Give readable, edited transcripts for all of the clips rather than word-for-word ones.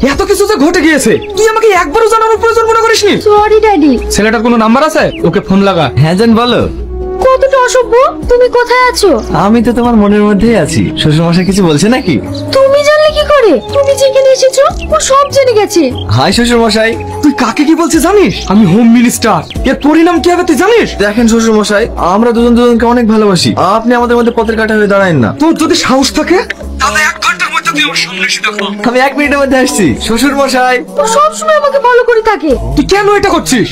এত কিছু যে ঘটে গিয়েছে তুই আমাকে একবারও জানানোর প্রয়োজন মনে করিসনি। Sorry daddy. ছেলেটার কোনো নাম্বার আছে? ওকে ফোন লাগা। হ্যাঁ জান বলো। কতটা অসভ্য, তুমি কোথায় আছো? আমি তো তোমার মনের মধ্যেই আছি। শ্বশুর মশাই কিছু বলছে নাকি? তুমি জানলে কি করে? তুমি যেখানে এসেছো ও সব জেনে গেছে। হাই শ্বশুর মশাই। তুই কাকে কি বলছিস জানিস? আমি হোম মিনিস্টার। এর পরিণাম কি হবে তুই জানিস? দেখেন শ্বশুর মশাই, আমরা দুজন দুজনকে অনেক ভালোবাসি। আপনি আমাদের মধ্যে পথের কাঁটা হয়ে দাঁড়ায়েন না। তোর যদি সাহস থাকে তাহলে 1 ঘন্টার মধ্যে তুই আমার সামনে এসে দেখো। আমি 1 মিনিটের মধ্যে আসছি শ্বশুর মশাই। ও সব সময় আমাকে ফলো করে থাকে। তুই কেন এটা করছিস?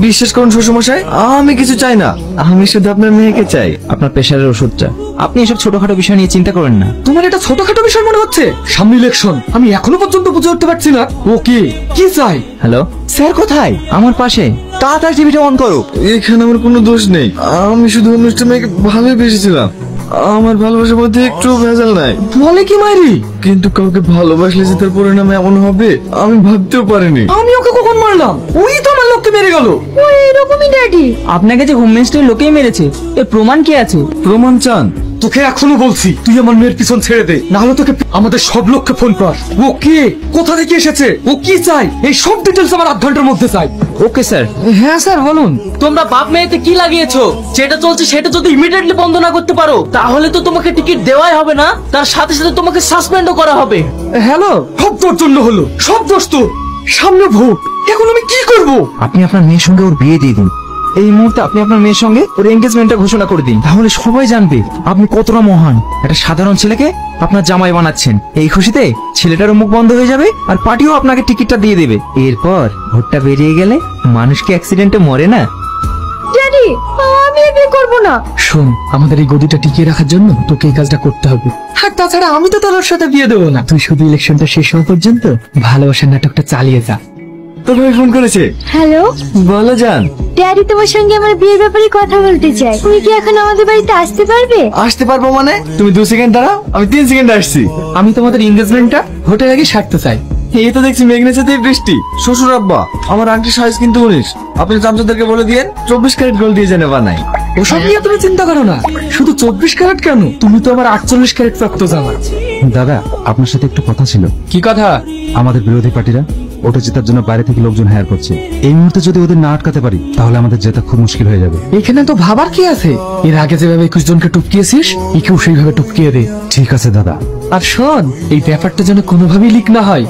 বিশ্বাস করুন শ্বশুর মশাই, আমি কিছু চাই না, আমি শুধু আপনার মেয়েকে চাই। আপনার প্রেশারের ওষুধটা। আপনি এসব ছোটখাটো বিষয় নিয়ে চিন্তা করেন না। তোমার এটা ছোটখাটো বিষয় মনে হচ্ছে? সামনে ইলেকশন, আমি এখনো পর্যন্ত বুঝে উঠতে পারছি না ও কি চাই। হ্যালো স্যার, কোথায়? আমার পাশে। তাড়াতাড়ি টিভিটা অন করো। এখানে আমার কোনো দোষ নেই, আমি শুধু অনুষ্ঠান মেয়েকে ভালোই বেসেছিলাম। আমার ভালোবাসার মধ্যে একটু ভেজাল নাই। বলে কি মাইরি? কিন্তু কাউকে ভালোবাসলে যে তার পরিণাম এমন হবে আমি ভাবতেও পারিনি। আমি ওকে কখন মারলাম? ওই তো আমার লোককে মেরে গেল। ও এরকমই ড্যাডি। আপনাকে যে হোম মিনিস্টারের লোকেই মেরেছে, এর প্রমাণ কি আছে? প্রমাণ চান? তোকে এখনো বলছি তুই আমার মেয়ের পিছন ছেড়ে দে, না হলে তোকে আমাদের সব লোককে ফোন কর। ও কে, কোথা থেকে এসেছে, ও কি চাই, এই সব ডিটেলস আমার 8 ঘন্টার মধ্যে চাই। Okay sir. হ্যাঁ স্যার বলুন। তোমরা বাপ মেয়েতে কি লাগিয়েছো? যেটা চলছে সেটা যদি ইমিডিয়েটলি বন্ধ না করতে পারো তাহলে তো তোমাকে টিকিট দেওয়াই হবে না, তার সাথে সাথে তোমাকে সাসপেন্ডও করা হবে। হ্যালো, সব তোর জন্য হলো, সব দোষ তোর। সামনে ভোট, এখন আমি কি করব? আপনি আপনার মেয়ের সঙ্গে ওর বিয়ে দিয়ে দিন। এই মুহূর্তে আপনি আপনার মেয়ের সঙ্গে ওর এনগেজমেন্টটা ঘোষণা করে দিন, তাহলে সবাই জানবে আপনি কতটা মহান। একটা সাধারণ ছেলেকে আপনার জামাই বানাচ্ছেন। এই খুশিতে ছেলেটারও মুখ বন্ধ হয়ে যাবে আর পার্টিও আপনাকে টিকিটটা দিয়ে দেবে। এরপর ভোটটা বেরিয়ে গেলে মানুষ কি অ্যাক্সিডেন্টে মরে না? ড্যাডি আমি এগুলো করব না। শোন, আমাদের এই গদিটা টিকিয়ে রাখার জন্য তোকে এই কাজটা করতে হবে। আর তাছাড়া আমি তো তোর সাথে বিয়ে দেবো না। তুই শুধু ইলেকশনটা শেষ হওয়া পর্যন্ত ভালোবাসার নাটকটা চালিয়ে যা। তোর ভাই ফোন করেছে। হ্যালো বলো জান। ড্যাডি তোমার সঙ্গে আমার বিয়ের ব্যাপারে কথা বলতে চাই। তুমি কি এখন আমাদের বাড়িতে আসতে পারবে? আসতে পারবো মানে? তুমি 2 সেকেন্ড দাঁড়াও, আমি 3 সেকেন্ডে আসছি। আমি তোমাদের এনগেজমেন্টটা ভোটের আগে সারতে চাই। এই তো দেখছি মেঘনার সাথে বৃষ্টি। শ্বশুর আব্বা, আমার আংটির সাইজ কিন্তু 19। আপনি চামচাদেরকে বলে দিয়েন 24 ক্যারেট গোল্ড দিয়ে জেনে বানাই। ওসব নিয়ে তুমি চিন্তা করো না। শুধু 24 ক্যারেট কেন, তুমি তো আমার 48 ক্যারেট প্রাপ্ত জামাই। দাদা, আপনার সাথে একটু কথা ছিল। কি কথা? আমাদের বিরোধী পার্টিরা ওটা জেতার জন্য বাইরে থেকে লোকজন হায়ার করছে। এই মুহূর্তে যদি ওদের না আটকাতে পারি তাহলে আমাদের জেতা খুব মুশকিল হয়ে যাবে। এখানে তো ভাবার কি আছে? এর আগে যেভাবে 21 জনকে টপকিয়েছিস, একেও সেইভাবে টপকিয়ে দে। ঠিক আছে দাদা। আর শোন, এই ব্যাপারটা যেন কোনোভাবেই লিক না হয়।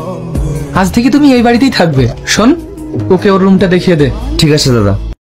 আজ থেকে তুমি এই বাড়িতেই থাকবে। শোন, ওকে ওর রুমটা দেখিয়ে দে। ঠিক আছে দাদা।